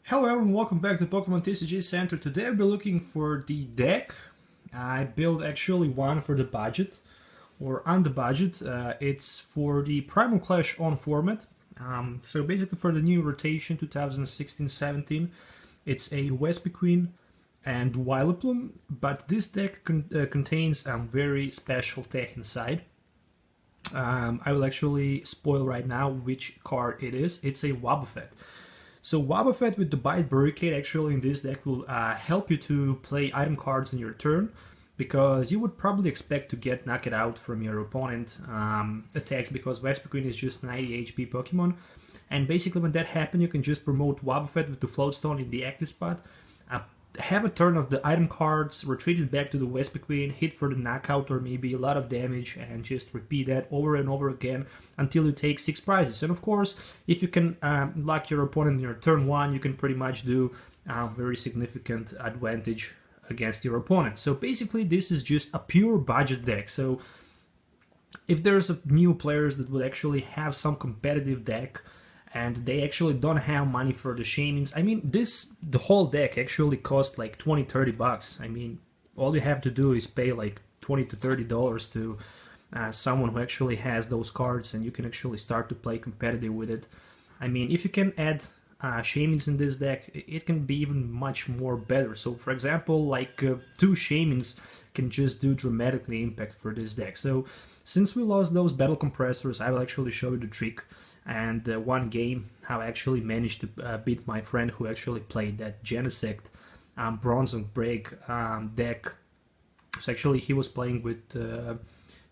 Hello everyone, welcome back to Pokemon TCG Center. Today I'll be looking for the deck. I built actually one for the budget, or on the budget. It's for the Primal Clash on format. So basically for the new rotation 2016-17, it's a Vespiquen and Vileplume, but this deck contains a very special tech inside. I will actually spoil right now which card it is. It's a Wobbuffet. So Wobbuffet with the Bite Barricade actually in this deck will help you to play item cards in your turn, because you would probably expect to get knocked out from your opponent attacks, because Vespiquen is just 90 HP Pokemon, and basically when that happens you can just promote Wobbuffet with the Floatstone in the active spot, have a turn of the item cards, retreat it back to the Vespiquen, hit for the knockout or maybe a lot of damage, and just repeat that over and over again until you take 6 prizes. And of course, if you can lock your opponent in your turn 1, you can pretty much do very significant advantage against your opponent. So basically this is just a pure budget deck. So if there's a new players that would actually have some competitive deck, and they actually don't have money for the shamans. I mean, the whole deck actually costs like 20-30 bucks. I mean, all you have to do is pay like $20 to $30 to someone who actually has those cards, and you can actually start to play competitive with it. I mean, if you can add shamans in this deck, it can be even much more better. So, for example, like 2 shamans can just do dramatically impact for this deck. So, since we lost those battle compressors, I will actually show you the trick. And one game, how I actually managed to beat my friend who actually played that Genesect Bronze and Break deck. So actually he was playing with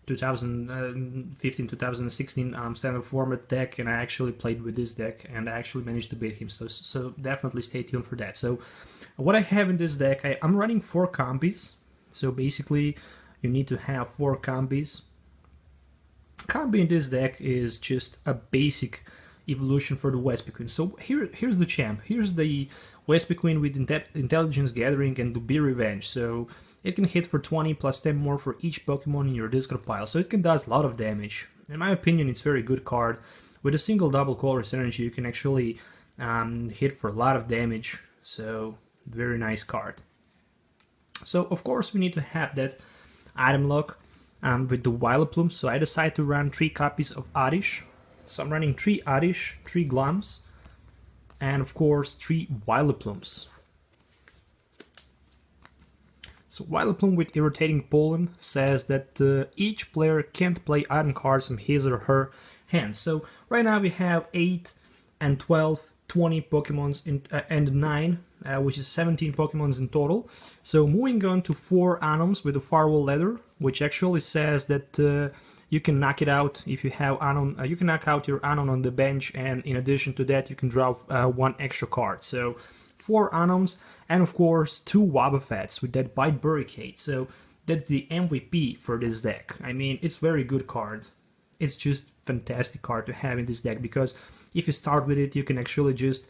2015-2016 standard format deck, and I actually played with this deck, and I actually managed to beat him. So definitely stay tuned for that. So what I have in this deck, I'm running 4 combis. So basically you need to have 4 combis. Combi in this deck is just a basic evolution for the Vespiquen. So here's the champ. Here's the Vespiquen with Intelligence Gathering and the Be Revenge. So it can hit for 20 plus 10 more for each Pokemon in your discard pile. So it can does a lot of damage. In my opinion, it's a very good card. With a single double colorless energy, you can actually hit for a lot of damage. So very nice card. So of course we need to have that item lock. With the Vileplume, so I decided to run 3 copies of Oddish. So I'm running 3 Oddish, 3 Glums, and of course 3 Vileplumes. So Vileplume with Irritating Pollen says that each player can't play item cards from his or her hand. So right now we have 8 and 12, 20 Pokemons and 9, which is 17 Pokemons in total. So moving on to 4 Anoms with a Firewall Leather, which actually says that you can knock it out if you have Anon. You can knock out your Anon on the bench, and in addition to that, you can draw 1 extra card. So 4 Anoms, and of course 2 Wobbuffets with that Bite Barricade. So that's the MVP for this deck. I mean, it's very good card. It's just fantastic card to have in this deck, because if you start with it, you can actually just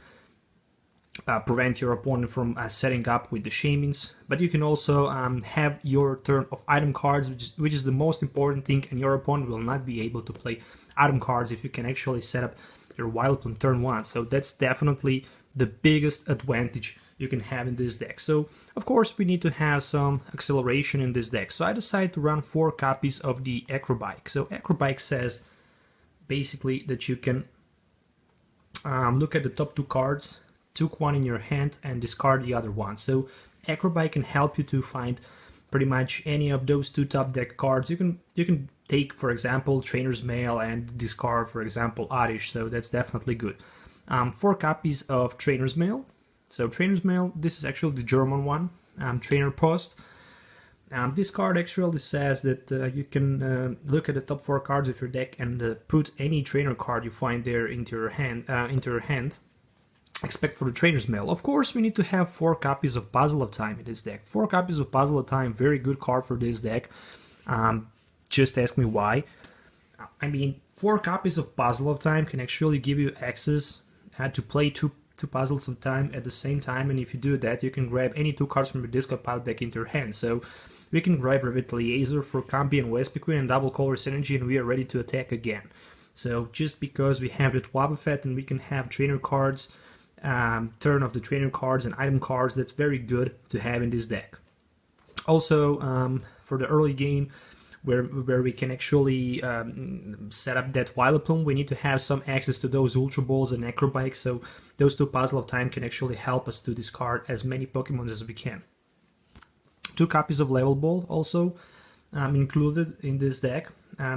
prevent your opponent from setting up with the shamans, but you can also have your turn of item cards, which is the most important thing, and your opponent will not be able to play item cards if you can actually set up your Vileplume turn 1. So that's definitely the biggest advantage you can have in this deck. So of course we need to have some acceleration in this deck. So I decided to run 4 copies of the Acrobike. So Acrobike says basically that you can look at the top 2 cards, took one in your hand and discard the other one. So Acrobike can help you to find pretty much any of those 2 top deck cards. You can take, for example, Trainer's Mail and discard, for example, Oddish. So that's definitely good. 4 copies of Trainer's Mail. So Trainer's Mail, this is actually the German one. Trainer Post. This card actually says that you can look at the top 4 cards of your deck and put any trainer card you find there into your hand. Except for the Trainer's Mail. Of course, we need to have 4 copies of Puzzle of Time in this deck. 4 copies of Puzzle of Time, very good card for this deck. Just ask me why. I mean, 4 copies of Puzzle of Time can actually give you access to play two Puzzles of Time at the same time, and if you do that, you can grab any 2 cards from your discard pile back into your hand. So we can grab Revitalizer for Combi and Vespiquen and double colorless energy, and we are ready to attack again. So just because we have that Wobbuffet and we can have trainer cards turn of the trainer cards and item cards. That's very good to have in this deck. Also, for the early game, where we can actually set up that Vileplume, we need to have some access to those Ultra Balls and Acrobikes, so those two Puzzle of Time can actually help us to discard as many Pokemons as we can. 2 copies of Level Ball also included in this deck.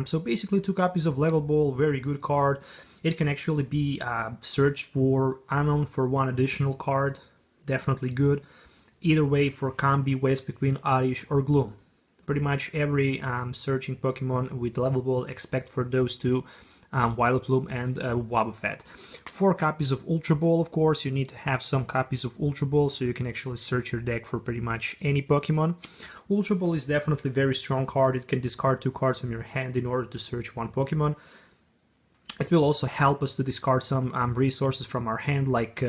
So basically 2 copies of Level Ball, very good card. It can actually be searched for Unknown for 1 additional card, definitely good. Either way for Combi, Vespiquen, Oddish or Gloom. Pretty much every searching Pokemon with Level Ball except for those 2, Vileplume and Wobbuffet. 4 copies of Ultra Ball, of course. You need to have some copies of Ultra Ball so you can actually search your deck for pretty much any Pokemon. Ultra Ball is definitely a very strong card. It can discard 2 cards from your hand in order to search 1 Pokemon. It will also help us to discard some resources from our hand, like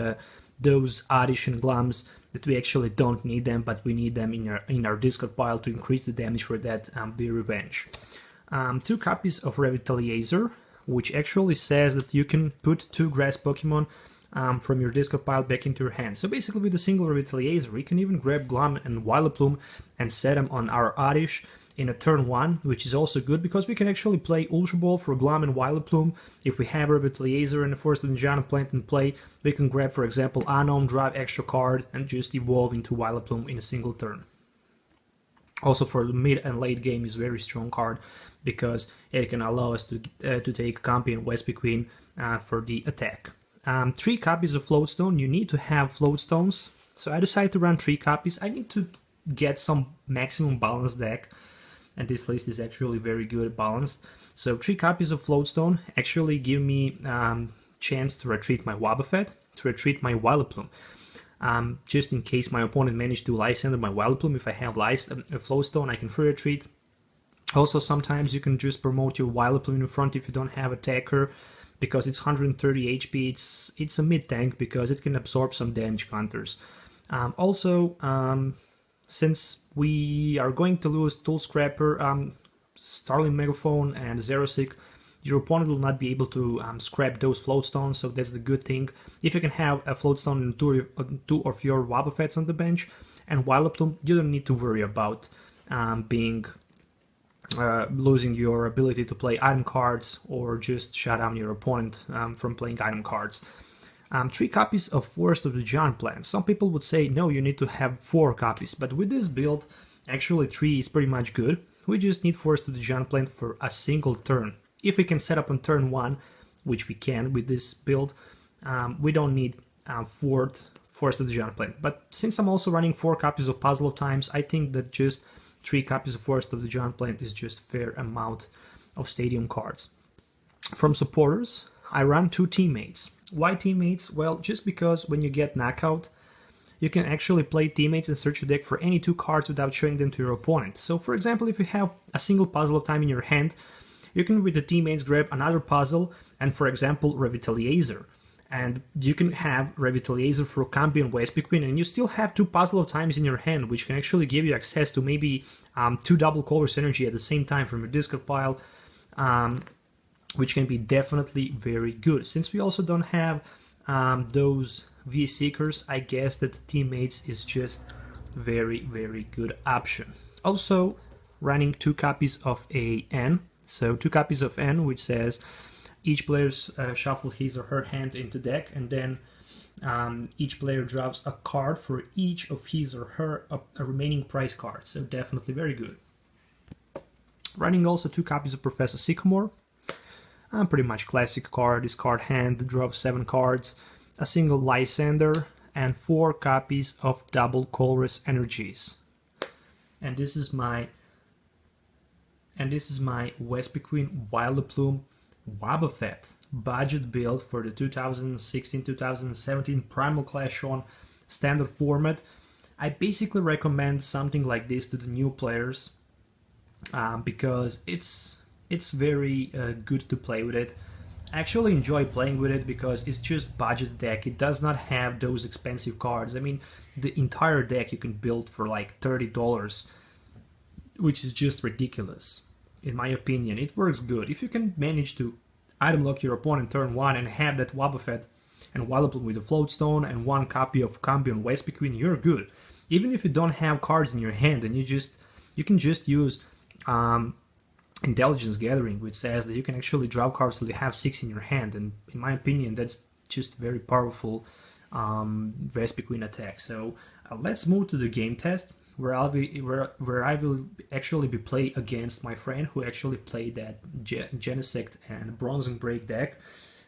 those Oddish and Glums that we actually don't need them, but we need them in our discard pile to increase the damage for that be revenge. 2 copies of Revitalizer, which actually says that you can put 2 grass Pokemon from your discard pile back into your hand. So basically with a single Revitalizer, we can even grab Glum and Vileplume and set them on our Oddish in a turn 1, which is also good because we can actually play Ultra Ball for Glum and Vileplume. If we have Revitalizer and the Forest of the Giant Plant in play, we can grab, for example, Unknown, drive extra card, and just evolve into Vileplume in a single turn. Also for the mid and late game is very strong card because it can allow us to take Combi and Vespiquen for the attack. 3 copies of Floatstone. You need to have Floatstones. So I decided to run 3 copies. I need to get some maximum balanced deck. And this list is actually very good balanced. So 3 copies of Floatstone actually give me chance to retreat my Wobbuffet, to retreat my Vileplume. Just in case my opponent managed to Lysander my Vileplume, if I have a Floatstone, I can free retreat. Also, sometimes you can just promote your Vileplume in front if you don't have Attacker, because it's 130 HP. It's a mid tank because it can absorb some damage counters. Since we are going to lose Tool Scrapper, Starling Megaphone, and Xerosic, your opponent will not be able to scrap those Floatstones, so that's the good thing. If you can have a Floatstone and 2 of your Wobbuffets on the bench and Vileplume, you don't need to worry about losing your ability to play item cards or just shut down your opponent from playing item cards. 3 copies of Forest of the Giant Plant. Some people would say, no, you need to have 4 copies, but with this build, actually 3 is pretty much good. We just need Forest of the Giant Plant for a single turn. If we can set up on turn 1, which we can with this build, we don't need 4th Forest of the Giant Plant. But since I'm also running 4 copies of Puzzle of Times, I think that just 3 copies of Forest of the Giant Plant is just fair amount of stadium cards. From supporters, I run 2 teammates. Why teammates? Well, just because when you get knockout, you can actually play teammates and search your deck for any 2 cards without showing them to your opponent. So for example, if you have a single Puzzle of Time in your hand, you can with the teammates grab another puzzle and, for example, Revitalizer. And you can have Revitalizer for Combi and Vespiquen, and you still have 2 Puzzle of Times in your hand, which can actually give you access to maybe 2 double Colorless Energy at the same time from your discard pile, which can be definitely very good. Since we also don't have those V-Seekers, I guess that the teammates is just very, very good option. Also, running 2 copies of a N. So 2 copies of N, which says each player shuffles his or her hand into deck, and then each player drops a card for each of his or her remaining prize cards. So definitely very good. Running also 2 copies of Professor Sycamore. Pretty much classic card. Discard hand, draw 7 cards, a single Lysander, and 4 copies of double Colorless Energies. And this is my Vespiquen Vileplume Wobbuffet budget build for the 2016-2017 Primal Clash on standard format. I basically recommend something like this to the new players because it's very good to play with it. I actually enjoy playing with it because it's just budget deck. It does not have those expensive cards. I mean, the entire deck you can build for like $30, which is just ridiculous. In my opinion, it works good. If you can manage to item lock your opponent turn 1 and have that Wobbuffet and Vileplume with a Floatstone and 1 copy of Combi on Vespiquen, you're good. Even if you don't have cards in your hand, and you can just use Intelligence Gathering, which says that you can actually draw cards till you have 6 in your hand, and in my opinion that's just very powerful Vespiquen attack. So let's move to the game test, where I will actually be playing against my friend who actually played that Genesect and Bronze and Break deck.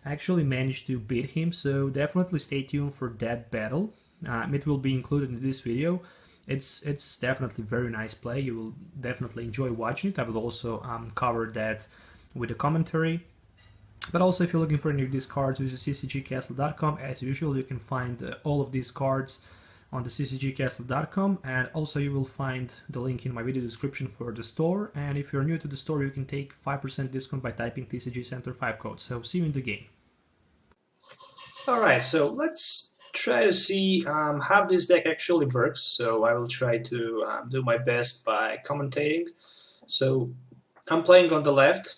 I actually managed to beat him, so definitely stay tuned for that battle. It will be included in this video. It's definitely very nice play. You will definitely enjoy watching it. I will also cover that with a commentary. But also, if you're looking for any of these cards, visit CCGCastle.com. As usual, you can find all of these cards on the CCGCastle.com, and also you will find the link in my video description for the store. And if you're new to the store, you can take 5% discount by typing TCG Center 5 code. So see you in the game. Alright, so let's try to see how this deck actually works. So I will try to do my best by commentating. So I'm playing on the left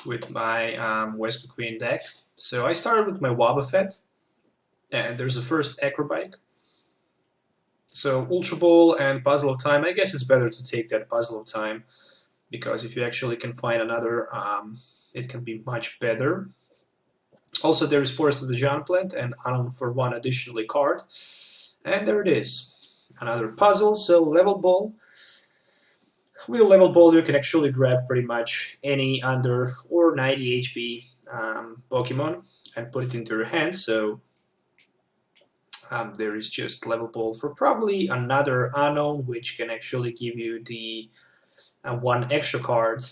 with my Vespiquen deck. So I started with my Wobbuffet, and there's a first Acrobike. So Ultra Ball and Puzzle of Time. I guess it's better to take that Puzzle of Time, because if you actually can find another, it can be much better. Also, there is Forest of the Giant Plant and Unknown for 1 additionally card. And there it is. Another puzzle. So Level Ball. With a Level Ball, you can actually grab pretty much any under or 90 HP Pokemon and put it into your hand. So there is just Level Ball for probably another Unknown, which can actually give you the 1 extra card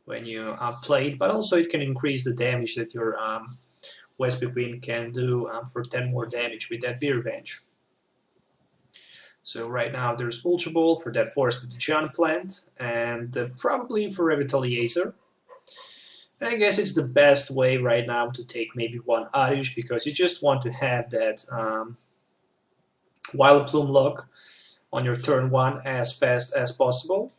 when you play it, but also it can increase the damage that your Vespiquen can do for 10 more damage with that Beer Revenge. So right now there's Ultra Ball for that Forest of the Giant Plant, and probably for Revitalizer. And I guess it's the best way right now to take maybe 1 Arish, because you just want to have that Vileplume lock on your turn 1 as fast as possible.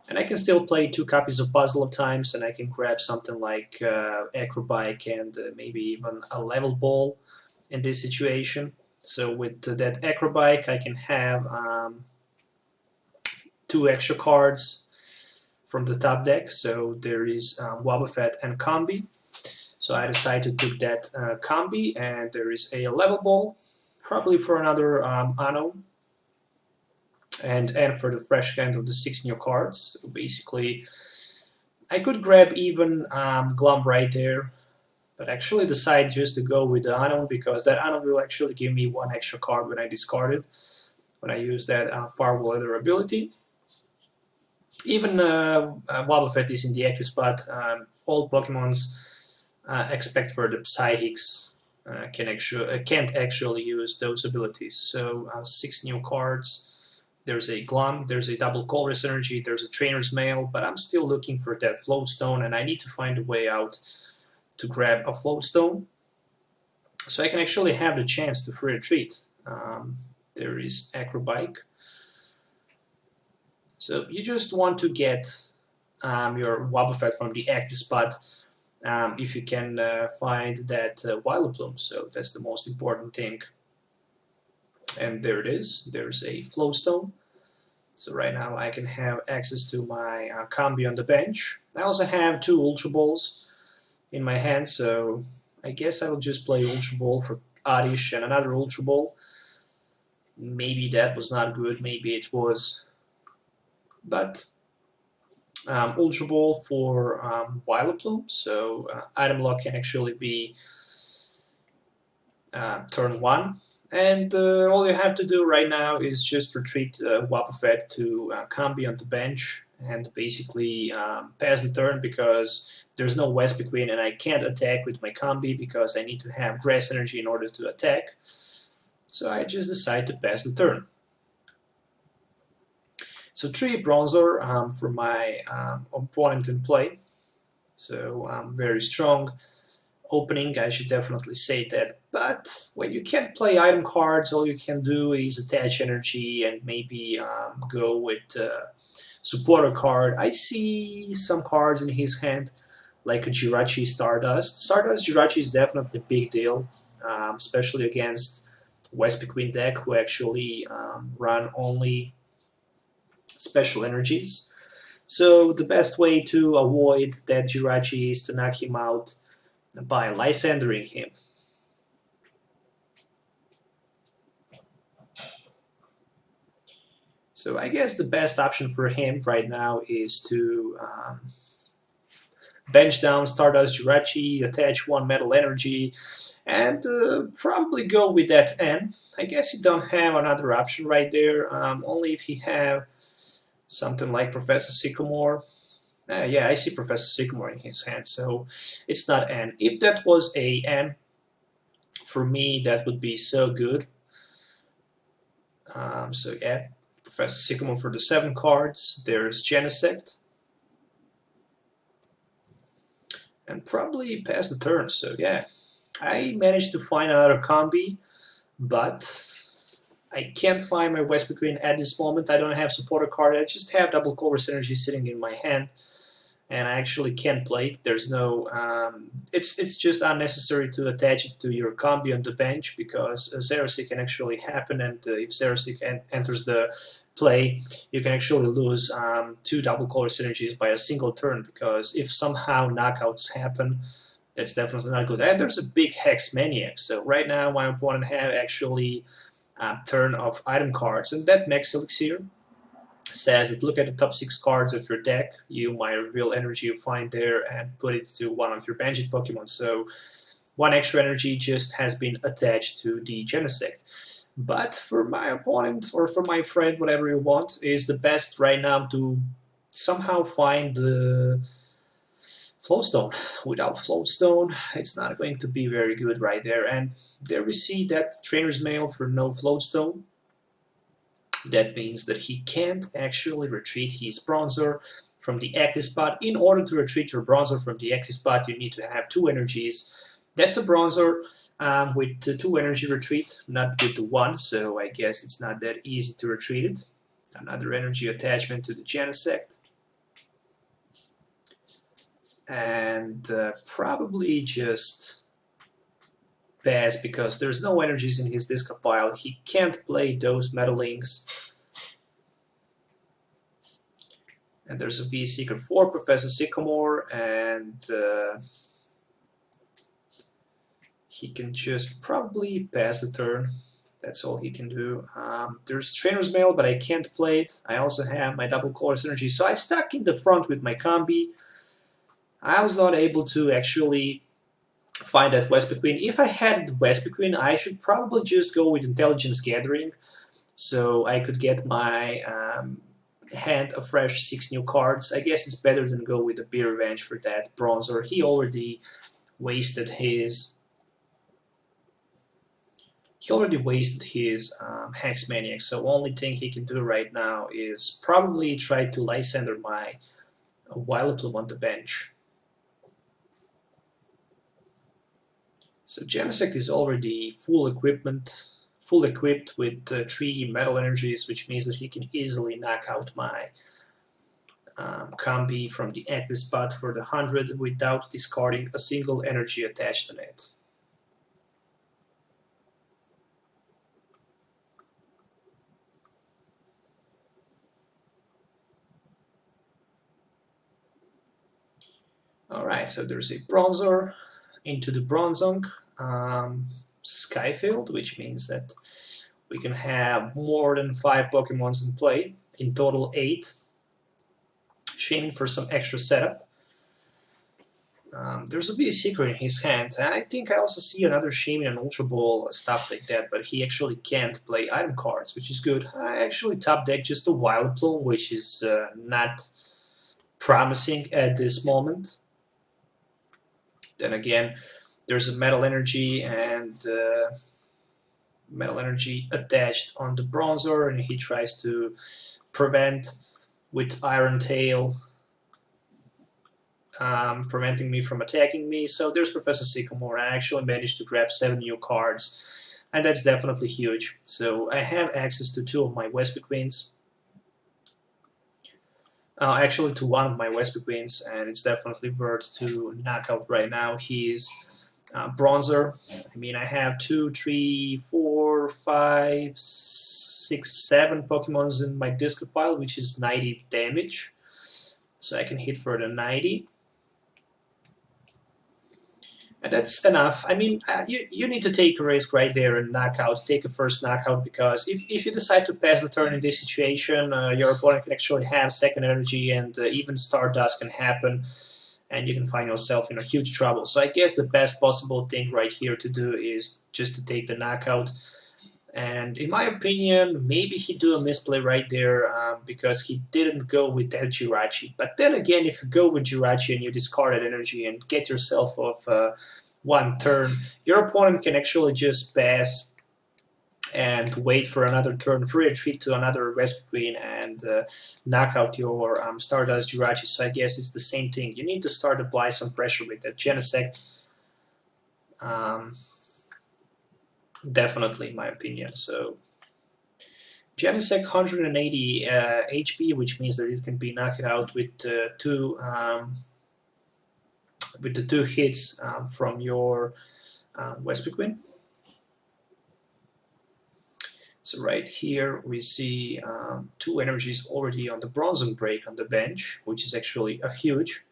And I can still play 2 copies of Puzzle of Times, and I can grab something like Acrobike and maybe even a Level Ball in this situation. So with that Acrobike, I can have 2 extra cards from the top deck. So there is Wobbuffet and Combi. So I decided to take that Combi, and there is a Level Ball, probably for another Unknown. And for the fresh hand of the 6 new cards. So basically, I could grab even Glum right there, but actually decide just to go with the Unknown, because that Unknown will actually give me 1 extra card when I discard it, when I use that Firewall Leather ability. Even Wobbuffet is in the active spot. All Pokemons except for the Psychics can't actually use those abilities. So 6 new cards. There's a Glum, there's a double Colress Energy, there's a Trainer's Mail, but I'm still looking for that Floatstone, and I need to find a way out to grab a Floatstone, so I can actually have the chance to free retreat. There is Acrobike. So you just want to get your Wobbuffet from the active spot if you can find that Vileplume, so that's the most important thing. And there it is, there's a Flowstone. So right now I can have access to my Combi on the bench. I also have 2 Ultra Balls in my hand, so I guess I will just play Ultra Ball for Arish and another Ultra Ball. Maybe that was not good, maybe it was. But Ultra Ball for Vileplume, so item lock can actually be turn 1. And all you have to do right now is just retreat Wobbuffet to Combi on the bench and basically pass the turn, because there's no Vespiquen and I can't attack with my Combi because I need to have Grass Energy in order to attack. So I just decide to pass the turn. So 3 Bronzor for my opponent in play. So very strong opening, I should definitely say that. But when you can't play item cards, all you can do is attach energy and maybe go with supporter card. I see some cards in his hand like a Jirachi Stardust. Stardust Jirachi is definitely a big deal, especially against Vespiquen deck who actually run only special energies. So the best way to avoid that Jirachi is to knock him out by Lysandering him. So I guess the best option for him right now is to bench down Stardust Jirachi, attach one Metal Energy, and probably go with that N. I guess you don't have another option right there, only if you have something like Professor Sycamore. Yeah, I see Professor Sycamore in his hand, so it's not N. If that was a N, for me, that would be so good. So yeah, Professor Sycamore for the 7 cards. There's Genesect. And probably pass the turn, so yeah. I managed to find another combi, but I can't find my Vespiquen at this moment. I don't have supporter card. I just have double Color Synergy sitting in my hand, and I actually can't play it. There's no. It's just unnecessary to attach it to your combi on the bench because Xerosic can actually happen, and if Xerosic enters the play, you can actually lose 2 double Color Synergies by a single turn, because if somehow knockouts happen, that's definitely not good. And there's a big Hex Maniac, so right now my opponent have actually turn of item cards, and that Max Elixir says that look at the top 6 cards of your deck, you might reveal energy you find there and put it to one of your banished Pokemon. So 1 extra energy just has been attached to the Genesect. But for my opponent, or for my friend, whatever you want, is the best right now to somehow find the Flowstone. Without Flowstone, it's not going to be very good right there. And there we see that Trainer's Mail for no Flowstone. That means that he can't actually retreat his Bronzor from the active spot. In order to retreat your Bronzor from the active spot, you need to have 2 energies. That's a Bronzor with 2 energy retreat, not with the 1, so I guess it's not that easy to retreat it. Another energy attachment to the Genesect. And probably just pass, because there's no energies in his discard pile. He can't play those Metalings. And there's a V-Seeker for Professor Sycamore, and he can just probably pass the turn. That's all he can do. There's Trainer's Mail, but I can't play it. I also have my double Color Synergy, so I stuck in the front with my combi. I was not able to actually find that Vespiquen. If I had the Vespiquen, I should probably just go with Intelligence Gathering, so I could get my hand a fresh 6 new cards. I guess it's better than go with a Beer Revenge for that Bronzor. He already wasted his. Hex Maniac, so only thing he can do right now is probably try to Lysander my Vileplume on the bench. So Genesect is already full equipped with 3 Metal Energies, which means that he can easily knock out my combi from the active spot for the 100 without discarding a single energy attached to it. Alright, so there's a Bronzor into the Bronzong Skyfield, which means that we can have more than 5 Pokemons in play, in total 8. Shaming for some extra setup. There's a V-Seeker in his hand, and I think I also see another Shaming and Ultra Ball, stuff like that, but he actually can't play item cards, which is good. I actually top deck just a Vileplume, which is not promising at this moment. Then again, there's a Metal Energy and Metal Energy attached on the Bronzor, and he tries to prevent with Iron Tail, preventing me from attacking me. So there's Professor Sycamore. I actually managed to grab 7 new cards, and that's definitely huge. So I have access to 2 of my Vespiquens. actually to one of my Vespiquens, and it's definitely worth to knock out right now. He's bronzer. I mean, I have 2, 3, 4, 5, 6, 7 Pokemons in my discard pile, which is 90 damage. So I can hit for the 90. And that's enough. I mean, you need to take a risk right there and knockout, take a first knockout, because if you decide to pass the turn in this situation, your opponent can actually have second energy, and even Stardust can happen, and you can find yourself in a huge trouble. So I guess the best possible thing right here to do is just to take the knockout. And in my opinion, maybe he do a misplay right there because he didn't go with that Jirachi. But then again, if you go with Jirachi and you discard that energy and get yourself off one turn, your opponent can actually just pass and wait for another turn, free retreat to another Vespiquen and knock out your Stardust Jirachi. So I guess it's the same thing. You need to start to apply some pressure with that Genesect. Definitely, in my opinion. So Genesect 180 HP, which means that it can be knocked out with the two hits from your Vespiquen. So right here we see 2 energies already on the Bronzen Break on the bench, which is actually a huge.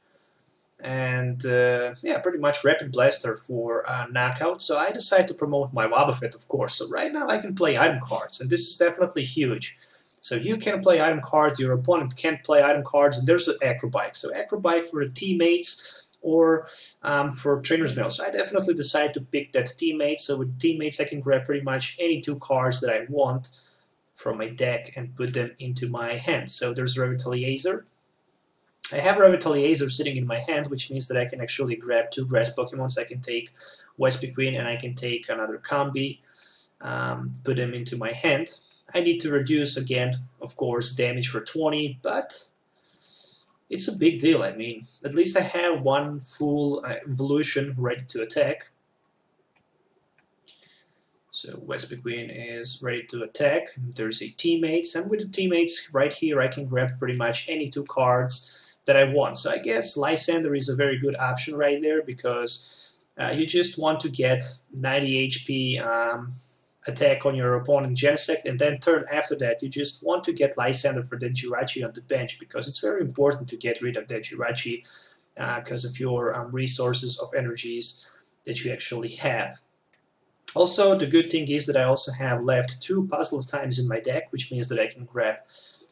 And yeah, pretty much Rapid Blaster for knockout. So I decided to promote my Wobbuffet, of course. So right now I can play item cards, and this is definitely huge. So if you can play item cards, your opponent can't play item cards, and there's an Acrobike. So Acrobike for the teammates or for Trainer's Mail. So I definitely decided to pick that teammate. So with teammates, I can grab pretty much any 2 cards that I want from my deck and put them into my hand. So there's Revitalizer. I have Revitalizer sitting in my hand, which means that I can actually grab 2 grass Pokemons. I can take Vespiquen and I can take another Combi, put them into my hand. I need to reduce again, of course, damage for 20, but it's a big deal. I mean, at least I have 1 full evolution ready to attack. So Vespiquen is ready to attack. There's a teammates, and with the teammates right here, I can grab pretty much any 2 cards that I want. So I guess Lysander is a very good option right there, because you just want to get 90 HP attack on your opponent Genesect, and then turn after that you just want to get Lysander for that Jirachi on the bench, because it's very important to get rid of that Jirachi because of your resources of energies that you actually have. Also, the good thing is that I also have left 2 Puzzle of Times in my deck, which means that I can grab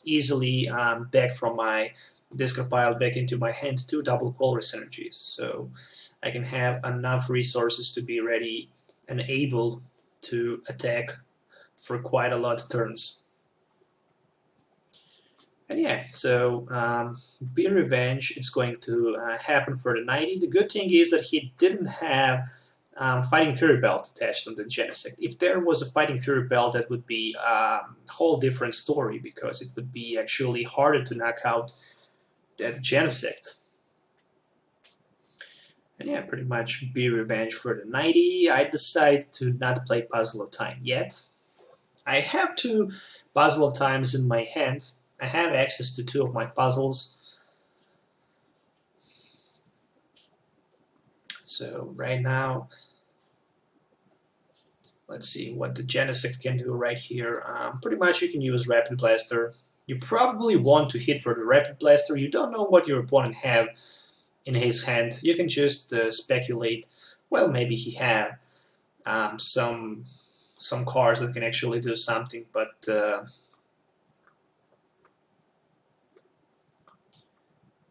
easily back from my discard pile back into my hand 2 double colorless energies. So I can have enough resources to be ready and able to attack for quite a lot of turns. And yeah, so Be Revenge, it's going to happen for the 90. The good thing is that he didn't have Fighting Fury Belt attached on the Genesect. If there was a Fighting Fury Belt, that would be a whole different story, because it would be actually harder to knock out that Genesect. And yeah, pretty much Be Revenge for the 90. I decide to not play Puzzle of Time yet. I have 2 Puzzle of Times in my hand. I have access to 2 of my puzzles. So right now, let's see what the Genesect can do right here. Pretty much you can use Rapid Blaster. You probably want to hit for the Rapid Blaster. You don't know what your opponent have in his hand. You can just speculate. Well, maybe he have some cards that can actually do something, but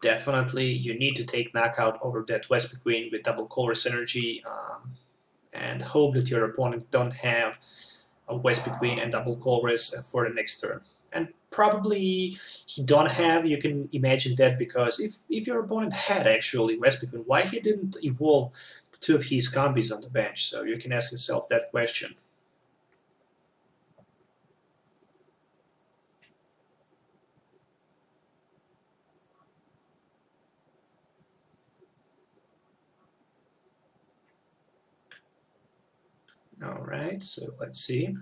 definitely you need to take knockout over that Vespiquen with double colorless energy, and hope that your opponent don't have a Vespiquen and double colorless for the next turn. And probably he don't have, you can imagine that, because if your opponent had actually Vespiquen, why he didn't evolve 2 of his combis on the bench? So you can ask yourself that question. Alright, so let's see.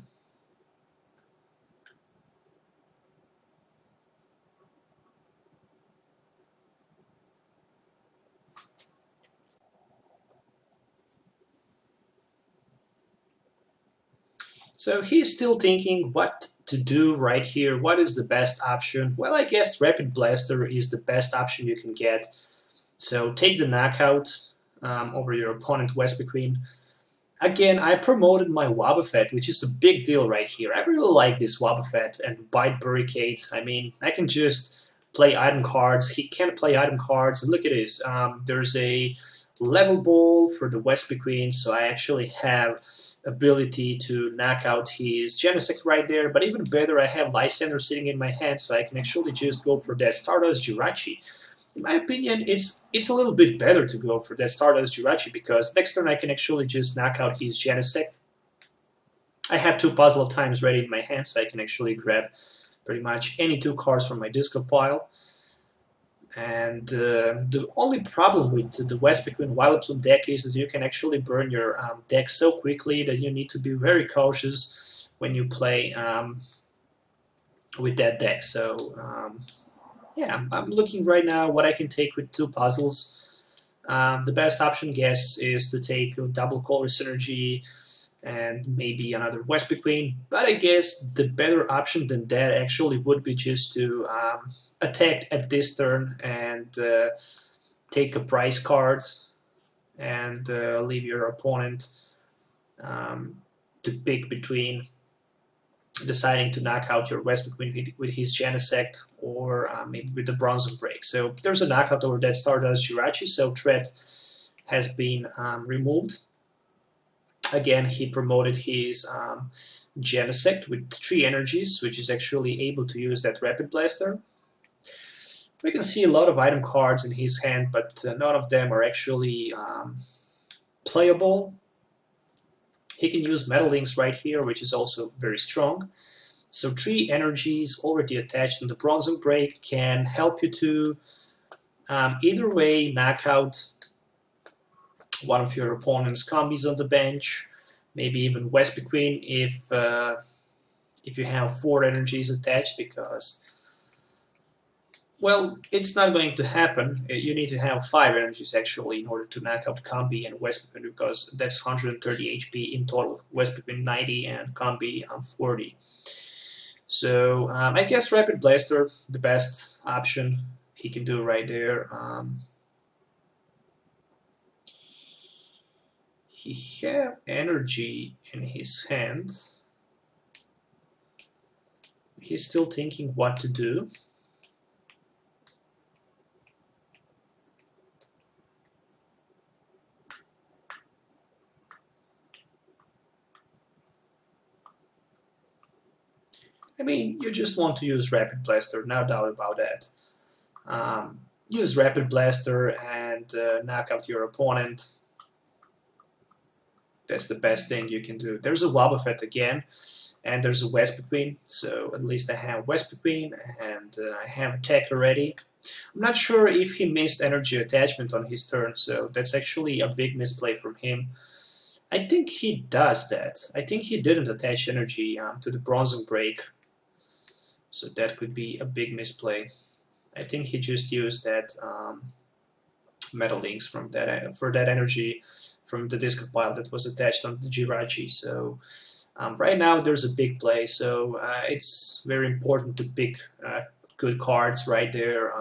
So he's still thinking what to do right here. What is the best option? Well, I guess Rapid Blaster is the best option you can get. So take the knockout over your opponent Vespiquen. Again, I promoted my Wobbuffet, which is a big deal right here. I really like this Wobbuffet and Bite Barricade. I mean, I can just play item cards. He can't play item cards. And look at this. There's a level ball for the Vespiquen, so I actually have ability to knock out his Genesect right there. But even better, I have Lysander sitting in my hand, so I can actually just go for that Stardust Jirachi. In my opinion, it's a little bit better to go for that Stardust Jirachi because next turn I can actually just knock out his Genesect. I have 2 Puzzle of Times ready in my hand, so I can actually grab pretty much any 2 cards from my discard pile. And the only problem with the Vespiquen Vileplume deck is that you can actually burn your deck so quickly that you need to be very cautious when you play with that deck. So yeah, I'm looking right now what I can take with 2 puzzles. The best option, guess, is to take a double Color Synergy and maybe another Vespiquen. But I guess the better option than that actually would be just to attack at this turn and take a prize card and leave your opponent to pick between deciding to knock out your Vespiquen with his Genesect or maybe with the Bronze Break. So there's a knockout over that Stardust Jirachi, so threat has been removed. Again, he promoted his Genesect with 3 energies, which is actually able to use that Rapid Blaster. We can see a lot of item cards in his hand, but none of them are actually playable. He can use Metal Links right here, which is also very strong. So 3 energies already attached to the Bronze Break can help you to either way knock out one of your opponent's combis on the bench, maybe even Vespiquen if you have 4 energies attached, because, well, it's not going to happen. You need to have 5 energies actually in order to knock out Combi and Vespiquen, because that's 130 HP in total. Vespiquen 90 and Combi 40. So I guess Rapid Blaster, the best option he can do right there. He have energy in his hand. He's still thinking what to do. I mean, you just want to use Rapid Blaster, no doubt about that. Use Rapid Blaster and knock out your opponent. That's the best thing you can do. There's a Wobbuffet again, and there's a Vespiquen, so at least I have Vespiquen, and I have attack already. I'm not sure if he missed energy attachment on his turn, so that's actually a big misplay from him. I think he does that. I think he didn't attach energy to the Bronze Break, so that could be a big misplay. I think he just used that Metal Links from that for that energy from the discard pile that was attached on the Jirachi. So right now there's a big play, so it's very important to pick good cards right there.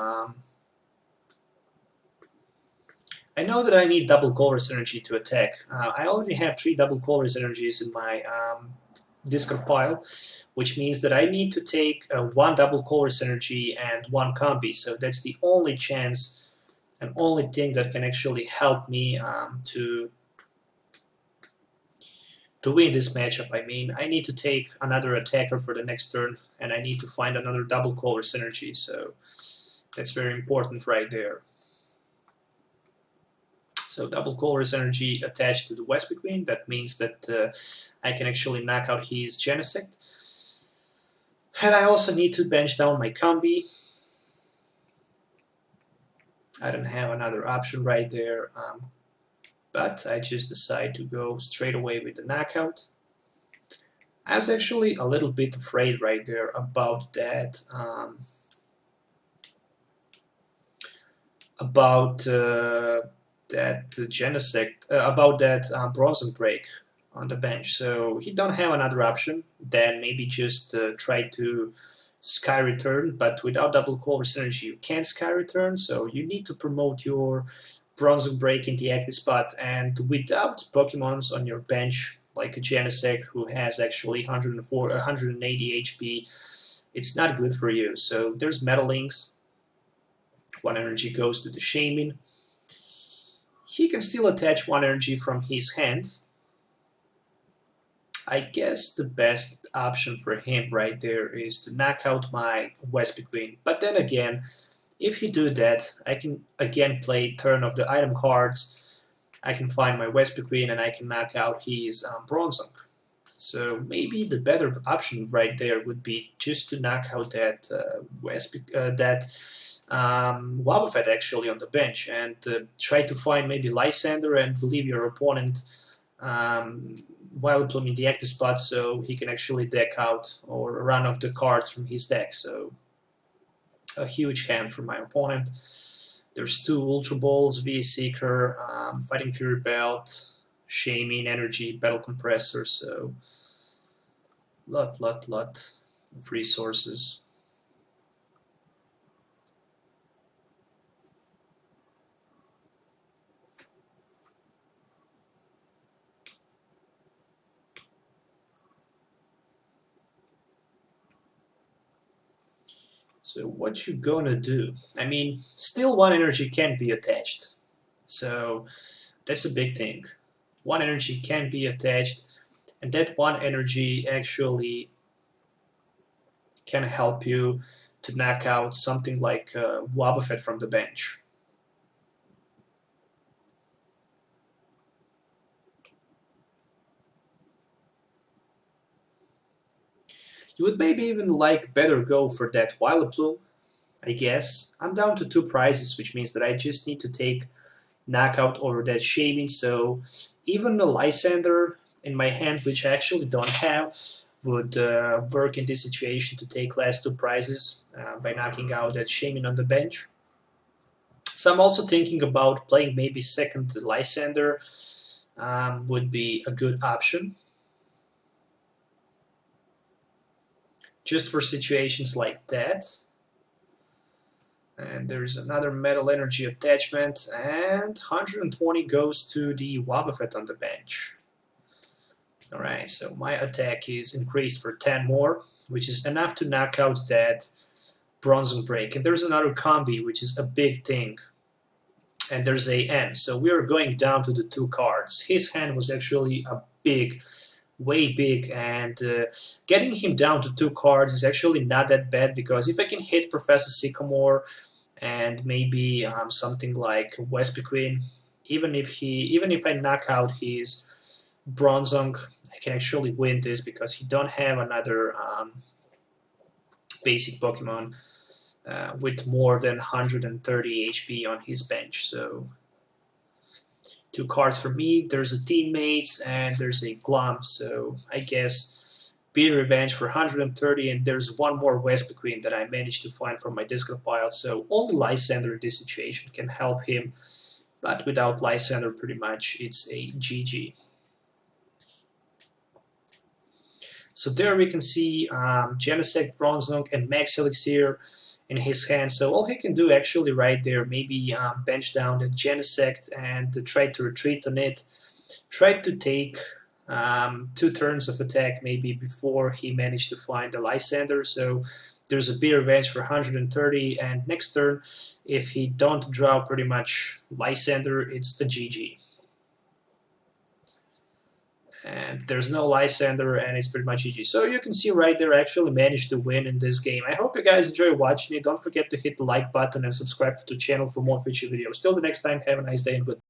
I know that I need double Colorless Energy to attack. I already have 3 double Colorless Energies in my discard pile, which means that I need to take 1 double Colorless Energy and 1 Combi, so that's the only chance and only thing that can actually help me to win this matchup. I mean, I need to take another attacker for the next turn, and I need to find another double Color Synergy, so that's very important right there. So double Color Synergy attached to the Vespiquen, that means that I can actually knock out his Genesect. And I also need to bench down my Combi. I don't have another option right there. But I just decide to go straight away with the knockout. I was actually a little bit afraid right there about that that Genesect, about that Bronze Break, on the bench. So he don't have another option than maybe just try to sky return, but without double color synergy you can't sky return, so you need to promote your Bronze Break in the active spot, and without Pokemons on your bench like a Genesect who has actually 180 HP, it's not good for you. So there's Metal Links. 1 energy goes to the Shaman. He can still attach 1 energy from his hand. I guess the best option for him right there is to knock out my Vespiquen. But then again, if he do that, I can again play turn of the item cards. I can find my Vespiquen and I can knock out his Bronzong. So maybe the better option right there would be just to knock out that Wobbuffet actually on the bench, and try to find maybe Lysander and leave your opponent Vileplume in the active spot so he can actually deck out or run off the cards from his deck. So a huge hand for my opponent. There's 2 Ultra Balls, VA Seeker, Fighting Fury Belt, Shaman, Energy, Battle Compressor, so lot of resources. So what you gonna do? I mean, still 1 energy can be attached. So that's a big thing. 1 energy can be attached, and that 1 energy actually can help you to knock out something like Wobbuffet from the bench. You would maybe even like better go for that Vileplume, I guess. I'm down to 2 prizes, which means that I just need to take knockout over that Shaman, so even a Lysander in my hand, which I actually don't have, would work in this situation to take last 2 prizes by knocking out that Shaman on the bench. So I'm also thinking about playing maybe second Lysander would be a good option. Just for situations like that. And there's another Metal Energy attachment, and 120 goes to the Wobbuffet on the bench. Alright, so my attack is increased for 10 more, which is enough to knock out that Bronze Break. And there's another combi, which is a big thing. And there's a N, so we are going down to the 2 cards. His hand was actually a big, way big, and getting him down to 2 cards is actually not that bad, because if I can hit Professor Sycamore and maybe something like Vespiquen, even if I knock out his Bronzong, I can actually win this because he don't have another basic Pokemon with more than 130 HP on his bench. So 2 cards for me. There's a Teammates and there's a Glum, so I guess Beat Revenge for 130, and there's 1 more Vespiquen that I managed to find from my discard pile, so only Lysander in this situation can help him, but without Lysander pretty much it's a GG. So there we can see Genesect, Bronzong, and Max Elixir in his hand. So all he can do actually right there, maybe bench down the Genesect and try to retreat on it. Try to take 2 turns of attack maybe before he managed to find the Lysander. So there's a Beat Revenge for 130, and next turn, if he don't draw pretty much Lysander, it's a GG. And there's no Lysander, and it's pretty much GG. So you can see right there, I actually managed to win in this game. I hope you guys enjoy watching it. Don't forget to hit the like button and subscribe to the channel for more future videos. Till the next time, have a nice day and goodbye.